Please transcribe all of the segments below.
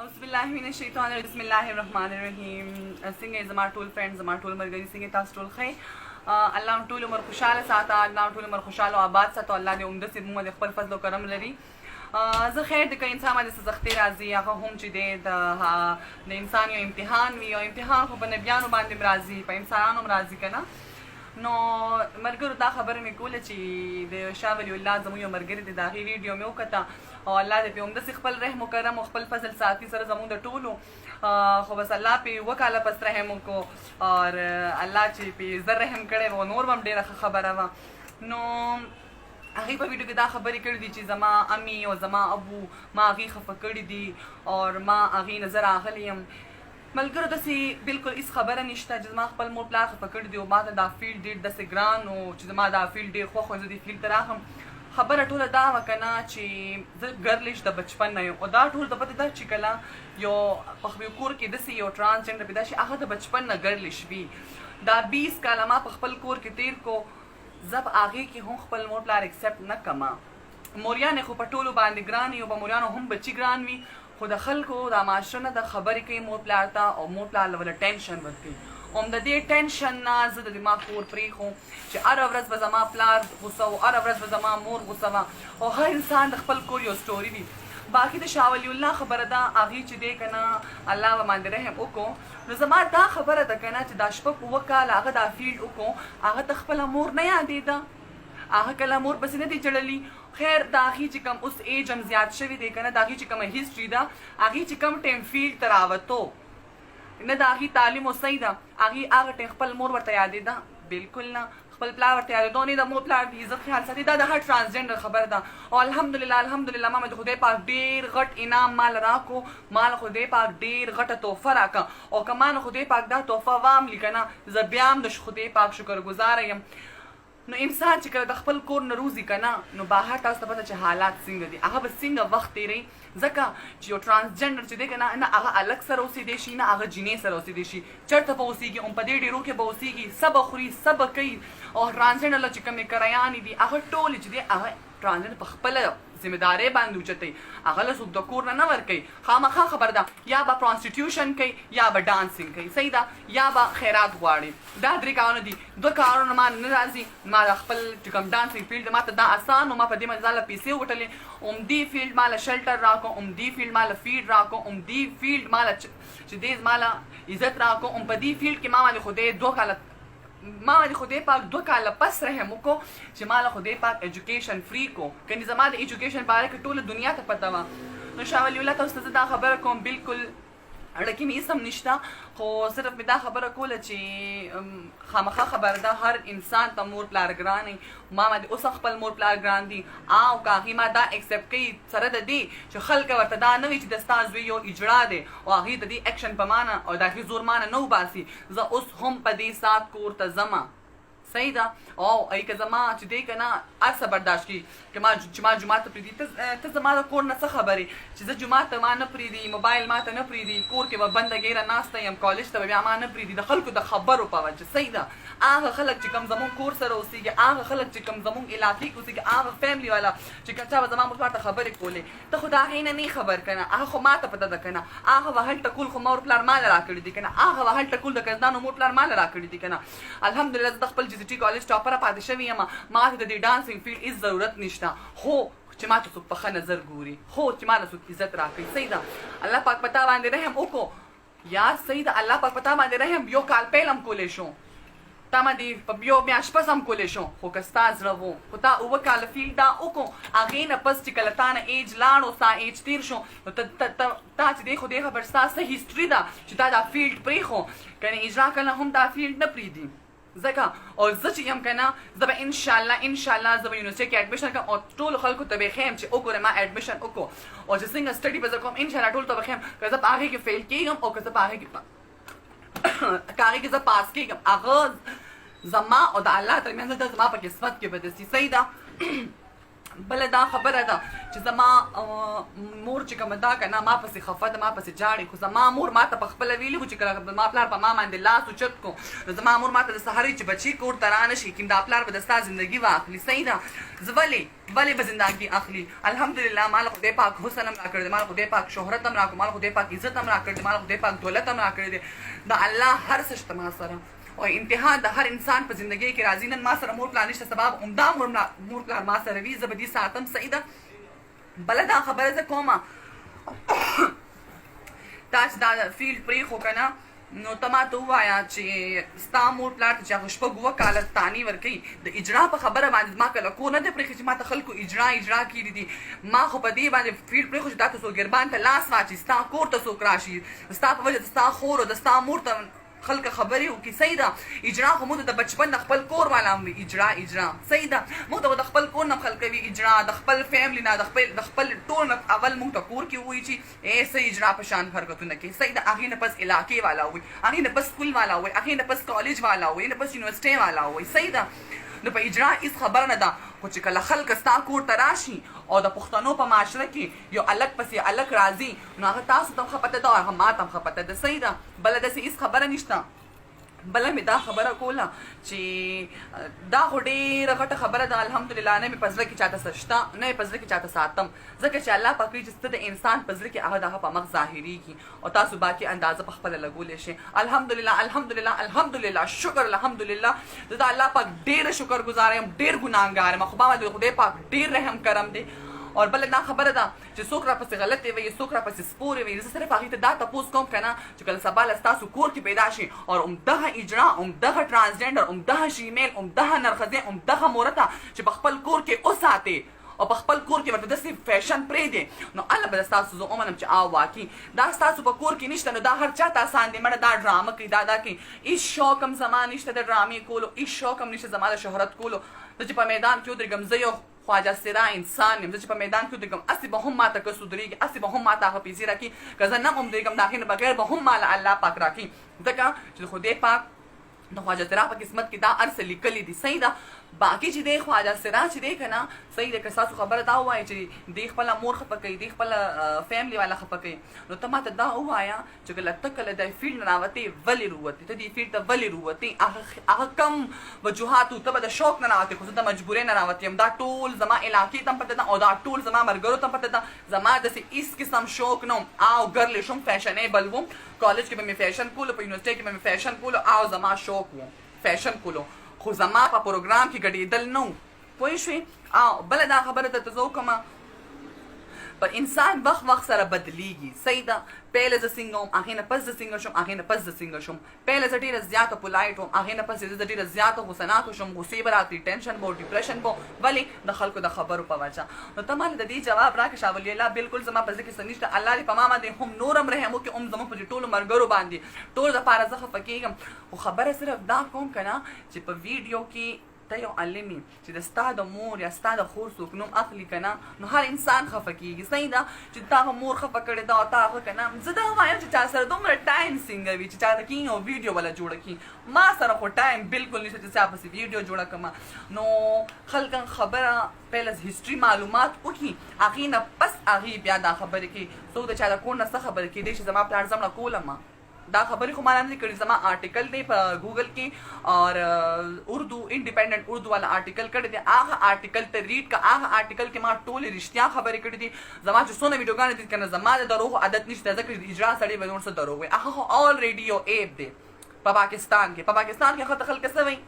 बिस्मिल्लाहिर्रहमानिर्रहीम। څنګه زما ټول فريندز زما ټول مرګري څنګه تاسو ټول ښه الله ټول عمر خوشاله ساته الله ټول عمر خوشاله او آباد ساته الله دې عمده سي موږ خپل فضل او کرم لري زه خیر د کین انسان باندې سختي راځي هغه هم چې د انسان یو امتحان وي او امتحان خو په نبیانو باندې راځي په انسانانو راځي کنه نو مرګرو دا خبره مې کوله چې د شاه ولی الله زموږ یو مرګري دی د هغې ویډیو مې وکته او الله دې پې همداسې خپل رحم و کرم او خپل فضل ساتي سره زموږ د ټولو خو بس الله پې اووه کاله پس رحم وکړو اور الله چې پې زر رحم کړی و نور به هم ډېره ښه خبره وه نو هغې په ویډیو کې دا خبرې کړې دي چې زما امي او زما ابو ما هغې خفه کړي دي اور ما هغې نه زه راغلی یم ملګرو داسې بالکل هېڅ خبره نشته چې زما خپل مور پلار خفه کړي دي او ما ته دا فیلډ ډېر داسې ګران و چې زما دا فیلډ ډېر خوښ و زه دې فیلډ ته راغلم خبره ټوله دا وه که نه چې زه ګرلش د بچپن نه یم او دا ټول د پته ده چې کله یو په خپل کور کې داسې یو ټرانسجنډر پیدا شي هغه د بچپن نه ګرلش وي دا 20 کاله ما په خپل کور کې تیر کو زه په هغې کې هم خپل مور پلار اکسپټ نه کړم موریانې خو په ټولو باندې ګران وي او په موریانو هم بچي ګران وي خو د خلکو دا معاشره نه د خبرې کوي مور پلار ته او مور پلار له ټینشن ورکوي هم د دې ټینشن نه زه د دماغ کور پرېښو چې هره ورځ به زما پلار غوسه و هره ورځ به زما مور غوسه وه او هر انسان د خپل کور یو سټوري وي باقي د شاه ولی الله خبره ده هغې چې دی که نه الله به باندې رحم وکړو نو زما دا خبره ده که نه چې دا شپږ اووه کاله هغه دا فیلډ وکړو هغه ته خپله مور نه یادېده هغه کله مور پسې نه دی جړلي خیر د هغې چې کوم اوس ایج هم زیات شوی دی که نه د هغې چې کومه هسټري ده هغې چې کوم ټایم فیلډ ته راوتو نه د هغې تعلیم او صحیح ده هغې هغه ټایم خپل مور ورته یادېده بالکل نه خپل پلار ورته یادېدو نه د مور پلار د عزت خیال ساتي دا د هر ټرانسجنډر خبره ده او الحمدلله الحمدلله ما د خدای پاک ډېر غټ انعام مال راکو مال خدای پاک ډېر غټه تحفه راکه او که ما نه خدای پاک دا تحفه واملی که نه زه بیا هم د خدای پاک شکرګزاره یم نو انسان چې کله د خپل کور نه روزي که نه نو بهر تاسو ته پته چې حالات څنګه دي هغه به څنګه وخت تېروي ځکه چې یو ټرانسجنډر چې دی که نه هغه الګ سره اوسېدی شي نه هغه جینۍ سره اوسېدی شي چېرته به اوسېږي هم په دې ډېرو کې به اوسېږي څه به خوري څه به کوي او ټرانسجنډر چې کومې کرایانې دي هغه ټولې چې دی هغه ټرانسجنډر په خپله ذمهدارۍ باندې اوچتوي هغه له څوک د کور نه ورکوي خامخا خبره ده یا به پرانسټیټیوشن کوي یا به ډانسینګ کوي صحیح ده یا به خیرات غواړي دا درې کارونه دي دوه کارونه ما نه راځي ما د خپل چې کوم ډانسینګ فیلډ ما ته دا اسان و ما په دې باندې ځان له پیسې وګټلې عمدي فیلډ ما له شلټر راکړو عمدي فیلډ ما له فیډ راکړو عمدي فیلډ ما له چې دې ما له عزت راکړو هم په دې فیلډ کې ما باندې خدای 2 کاله ما باندې خدای پاک 2 کاله پس رحم وکړو چې ما له خدای پاک ایجوکیشن فری کو کني زما د ایجوکیشن باره کې ټوله دنیا ته پته وه نو شاه ولی الله تاسو ته دا خبره کوم بالکل اړه کې مې هېڅ هم نشته خو صرف مې دا خبره کوله چې خامخا خبره ده هر انسان ته مور پلار ګران وي ما باندې اوس خپل مور پلار ګران دي او که هغې ما دا اکسپټ کوي سره د دې چې خلک ورته دا نه وي چې د ستا زوی یو اجړا دی او هغې د دې اکشن په معنا او د هغې زور معنا نه وباسي زه اوس هم په دې سات کور ته ځمه صحیح ده او ای که زما چې دی که نه هر څه برداشت کړي چې ما جومات ته پرېږدي ته زما د کور نه څه خبرې چې زه جومات ته ما نه پرېږدي موبایل ما ته نه پرېږدي کور کې به بنده ګیره ناسته یم کالج ته به بیا ما نه پرېږدي د خلکو د خبرو په وجه صحیح ده هغه خلک چې کوم زمونږ کور سره اوسېږي هغه خلک چې کوم زمونږ علاقې کې اوسېږي هغه فیملي والا چې که چا به زما مور پلار ته خبرې کولې ته خو د هغې نه نه خبر که نه هغه خو ما ته پته ده که نه هغه به هلته کول خو مور پلار ما له راکړي دي که نه هغه به هلته کول د کزدانو مور پلار ما له راکړي دي که نه الحمدلله زه د خپل جزټي کالج ټاپره پاتې شوې یم ما ته د دې ډانسینګ فیلډ هېڅ ضرورت نشته خو چې ما ته څوک په ښه نظر ګوري خو چې ما له څوک عزت راکوي صحیح ده الله پاک په تا باندې رحم وکړو یا صحیح ده الله پاک په تا باندې رحم یو کال پیل هم کولی شو تا باندې په یو میاشت پس هم کولی شو خو که ستا زړه و خو تا 7 کاله فیلډ دا وکړو هغې نه پس چې کله تا نه ایج لاړو ستا ایج تیر شو نو تا چې دی خو دې خبر ستا څه هسټري ده چې تا دا فیلډ پرېښو که نه اجرا کله هم دا فیلډ نه پرېږدي ځکه او زه چې یم که نه زه به انشاءالله زه به یونیورسټۍ کې اډمیشن کړم او ټولو خلکو ته به یې ښیم چې وګوره ما اډمیشن وکړو او چې څنګه سټډي به زه کوم انشاءالله ټولو ته به ښیم که زه په هغې کې فیل کېږم او که زه په هغې کې زه پاس کېږم هغه زما او د الله ترمنځ ده زما په قسمت کې به داسې صحیح ده بل دا خبره ده چې زما مور چې کومه دا کنه ما پسې خفه ده ما پسې جاړي خو زما مور ما ته په خپله ویلي وو چې کله ما پلار په ما باندې لاس اوچت کو نو زما مور ما ته د سهاري چې بچي کور ته رانه شي کیم دا پلار به د ستا زندګي واخلي صحیح ده زه ولې به زندګي اخلي الحمدلله ما له خدای پاک حسن هم راکړی دی ما له خدای پاک شهرت هم راکړی ما له خدای پاک عزت هم راکړی دی ما له خدای پاک دولت هم راکړی دی د الله هر څه شته ما سره او امتحان د هر انسان په زندګۍ کې راځي نن ما سره مور پلار نشته سبب عمده مور پلار ما سره وي زه به دې ساتم صحیح ده بله دا خبره زه کومه تا چې دا فیلډ پرېښو که نه نو ته ما ته ووایه چې ستا مور پلار ته چې هغه شپږ اووه کاله تاني ورکوي د اجرا په خبره باندې ما کله کور نه دی پرېښی چې ما ته خلکو اجرا کړي دي ما خو په دې باندې فیلډ پرېښو چې دا ته څوک ګربان ته لاس واچي ستا کور ته څوک راشي ستا په وجه د ستا خور او د ستا مور ته خلک خبرې وکړي صحیح ده اجرا خو موږ د بچپن د خپل کور والا هم وي اجرا صحیح ده موږ ته د خپل کور نه خلک کوي اجرا د خپل فیملی نه د خپل ټول نه اول موږ ته کور کې وایي چې ای اجرا په شان حرکتونه کوي صحیح ده هغې نه پس علاقې والا وایي هغې نه پس سکول والا وایي هغې نه پس کالج والا وایي نه پس یونیورسټۍ والا وایي صحیح ده نو په اجرا هېڅ خبره نه ده خو چې کله خلک ستا کور ته راشي او د پښتنو په معاشره کې یو الک پسې الک راځي نو هغه تاسو ته هم ښه پته ده او هغه ما ته هم ښه پته ده صحیح ده بله داسې هېڅ خبره نشته بله مې دا خبره کوله چې دا خو ډېره غټه خبره ده الحمدلله نه مې په زړه کې چاته څه شته نه مې په زړه کې چاته ساتم ځکه چې الله پاک وایي چې څه د انسان په زړه کې هغه د هغه په مخ ظاهرېږي او تاسو باقي اندازه په خپله لګولی شئ الحمدلله شکر الحمدلله زه د الله پاک ډېره شکر ګزاره یم ډېر ګناهګار یم خو ما باندې خدای پاک ډېر رحم کرم دی اور بل دا خبره ده چې څوک راپسې غلطې وي څوک راپسې سپورې وي زه صرف هغې ته دا تپوس کوم که نه چې کله سبا له ستاسو کور کې پیدا شي او عمدغه اجرا عمدغه ټرانسجنډر عمدغه شیمیل عمدغه نرښځې عمدغه مورته چې په خپل کور کې وساتې او په خپل کور کې ورته داسې فیشن پرېږدې نو الله به ستاسو زه ومنم چې واقعي دا ستاسو په کور کې نشته نو دا هر چاته اسان دی مړه دا ډرامه کوي دا کوي هېڅ شوق هم زما نشته د ډرامې کولو هېڅ شوق هم نشته زما د شهرت کولو زه چې په میدان کې ودرېږم زه یو خواجه سرا انسان یم زه چې په میدان کې ودرېږم هسې به هم ماته کس ودرېږي هسې به هم ماته هغه پیسې راکړي که زه نه هم ودرېږم د هغې نه بغیر به هم ماله الله پاک راکړي ځکه چې خدای پاک د خواجه سرا په قسمت کې دا هر څه لیکلي دي صحیح ده باقي چې دی خواجه سرا چې دی که نه صحیح ده که ستاسو خبره دا ووایي چې دی خپله مور خفه کوي دی خپله فیملی والا خفه کوي نو ته ماته دا ووایه چې کله ته کله د فیلډ نه راوتې ولې روتې ته دې فیلډ ته ولې روتې هغه کم وجوهات ته به د شوق نه راوتې خو زه د مجبورۍ نه راوتې یم دا ټول زما علاقې ته هم پته ده او دا ټول زما ملګرو ته هم پته ده زما داسې هېڅ قسم شوق نه وم او ګرلې شوم فیشنیبل وم کالج کې به مې فیشن کولو په یونیورسټۍ کې به مې فیشن کولو او زما شوق و فیشن کولو خو زما په پروګرام کې ګډېدل نه و پوه شوې او بله دا خبره درته زه وکړمه په انسان وخت سره بدلیږي صحیح ده پهله زه سینګه وم هغې نه پس زه سینګه شوم هغې نه پس زه سینګه شوم پهله زه ډېره زیاته پولایټ وم هغې نه پس زه ډېره زیاته غوسناکه شوم غوسې به راتلې ټینشن به ډپریشن به ولې د خلکو د خبرو په وجه نو ته ماله د دې جواب راکړه شاه ولی الله بالکل زما په زړه کې څه نشته الله دې په ما باندې هم نور هم رحم وکړي هم زموږ په دې ټولو ملګرو باندې ټول دپاره زه خفه کېږم خو خبره صرف دا کوم که نه چې په ویډیو کې ته یو عالمي چې د ستا د مور یا ستا د خور څوک نوم اخلي که نه نو هر انسان خفه کېږي صحیح ده چې تا هغه مور خفه کړې ده او تا هغه که نه زه دا وایم چې چا سره دومره ټایم څنګه وي چې چا ته کېږي او ویډیو والا جوړه کړي ما سره خو ټایم بالکل نشته چې چا پسې ویډیو جوړه کړمه نو خلکن خبره پهله هسټري معلومات وکړي هغې نه پس هغې بیا دا خبرې کوي څوک د چا د کور نه څه خبرې کېدی چې زما پلار زمړه کولم دا خبرې خو ما نه دي کړي زما آرټیکل دی په ګوګل کې اور اردو انډیپینډنټ اردو والا آرټیکل کړی دی هغه آرټیکل ته ریډ که هغه آرټیکل کې ما ټولې رښتیا خبرې کړي دي زما چې څونه ویډیوګانې دي که نه زما د دروغو عادت نشته ځکه چې اجرا سړی به نور څه دروغ وي هغه خو آلریډي یو ایپ دی په پاکستان کې خلک خلک څه وایي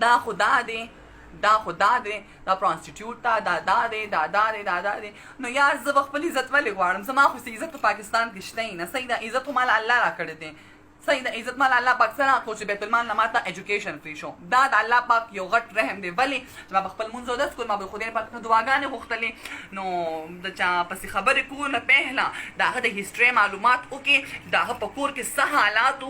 دا خو دا دی دا خو دا دی دا پرانسټیټیوټ ته دا دی نو یار زه به خپل عزت ولې غواړم زما خو څه عزت په پاکستان کې شته نه صحیح ده عزت خو مال الله راکړی دی صحیح ده عزت مال الله پاک سره خو چې بیت المال نه ماته ایجوکیشن فری شو دا د الله پاک یو غټ رحم دی ولې چې ما به خپل لمونځ اودس کول ما به خدای پاک نه دعاګانې غوښتلې نو د چا پسې خبرې کول نه پهله د هغه د هسټرۍ معلومات وکړي د هغه په کور کې څه حالات و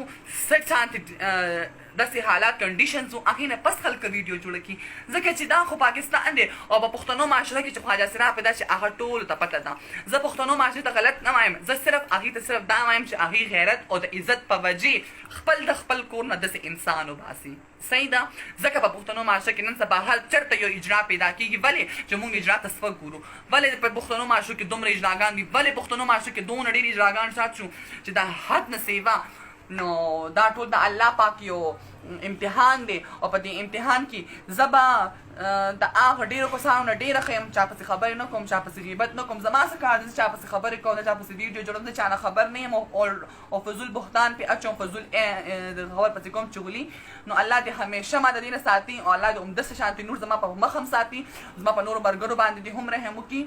څه داسې حالات کنډیشنز وو هغې نه پس خلک ویډیو جوړه کړي ځکه چې دا خو پاکستان دی او په پښتنو معاشره کې چې خواجه سراف پیدا چې هغه ټولو ته پته ده زه پښتنو معاشرې ته غلط نه وایم زه صرف هغې ته صرف دا وایم چې هغې غیرت او د عزت په وجې خپل د خپل کور نه داسې انسان وباسي صحیح ده ځکه په پښتنو معاشره کې نن سبا هر چېرته یو اجرا پیدا کېږي ولې چې موږ اجرا ته سپک ګورو ولې په پښتنو معاشرو کې دومره اجراګان دي ولې پښتنو معاشرو کې دونه ډېر اجراګان شات شو چې دا حد نه سیوا نو دا ټول د الله پاک یو امتحان دی او په دې امتحان کې زه به د هغه ډېرو کسانو نه ډېره ښه یم چا پسې خبرې نه کوم چا پسې غیبت نه کوم زما څه کار دی زه چا پسې خبرې کوم زه چا پسې ویډیو جوړوم زه چا نه خبر نه یم او فضول بهتان پې اچوم فضول خبر پسې کوم چغلي نو الله دې همیشه ما د دې نه ساتي او الله دې همداسې شانتي نور زما په مخ هم ساتي زما په نورو ملګرو باندې دې هم رحم وکړي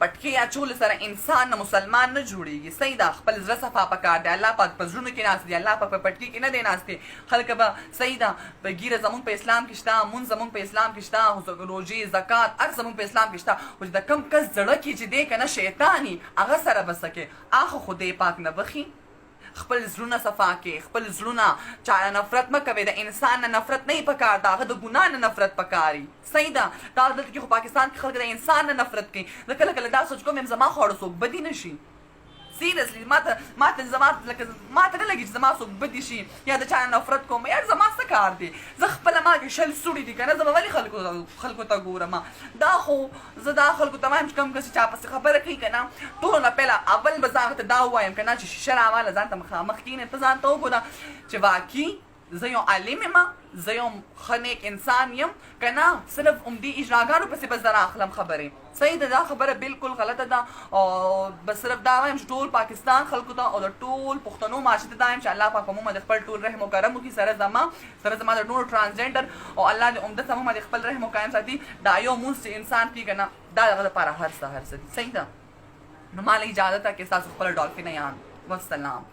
پټکې اچولو سره انسان نه مسلمان نه جوړېږي صحیح ده خپل زړه صفا پکار دی الله پاک په زړونو کې ناست دی الله پاک په پټکي کې نه دی ناست دی خلک به صحیح ده په ګیره زمونږ په اسلام کې شته مونځ زمونږ په اسلام کې شته روژې زکات هر زمونږ په اسلام کې شته خو چې د کوم کس زړه کې چې دی که نه شیطان هغه سره به څه کې هغه خدای پاک نه بخي خپل زړونه صفا کې خپل زړونه چا نه نفرت مه کوئ د انسان نه نفرت نه پکار د هغه د ګناه نه نفرت پکاري صحیح ده دا دلته کې خو پاکستان کې خلک د انسان نه نفرت کوي زه کله کله دا سوچ کوم یم زما خواړه څوک بدي نه شي سیریسلی ماته زما لکه ماته نه لګي چې زما څوک بدي شي یا د چا نه نفرت کوم یار زما څه کار دی زه خپله ما کې شل سوړي دي که نه زه به ولې خلکو ته ګورم دا خو زه دا خلکو ته وایم چې کوم کس چا پسې خبره کوي که نه ټولو نه پهله اول به زه هغه ته دا ووایم که نه چې شیشه راواله ځان ته مخامخ کښېنې ته ځان ته وګوره چې واقعي زه یو عالم یم زه یو ښه نیک انسان یم که نه صرف همدې اجراګانو پسې به زه راخلم خبرې صحیح ده دا خبره بالکل غلطه ده او بس صرف دا وایم چې ټول پاکستان خلکو ته او د ټول پښتنو معاشرې ته دا وایم چې الله پاک په موږ باندې خپل ټول رحم و کرم وکړي سره زما د نورو ټرانسجنډر او الله دې عمده موږ باندې خپل رحم و کرم ساتي دا یو مونځ چې انسان کوي که نه دا د هغه لپاره هر څه دي صحیح ده نو ما له اجازه ده کې ستاسو خپله ډالفین یان والسلام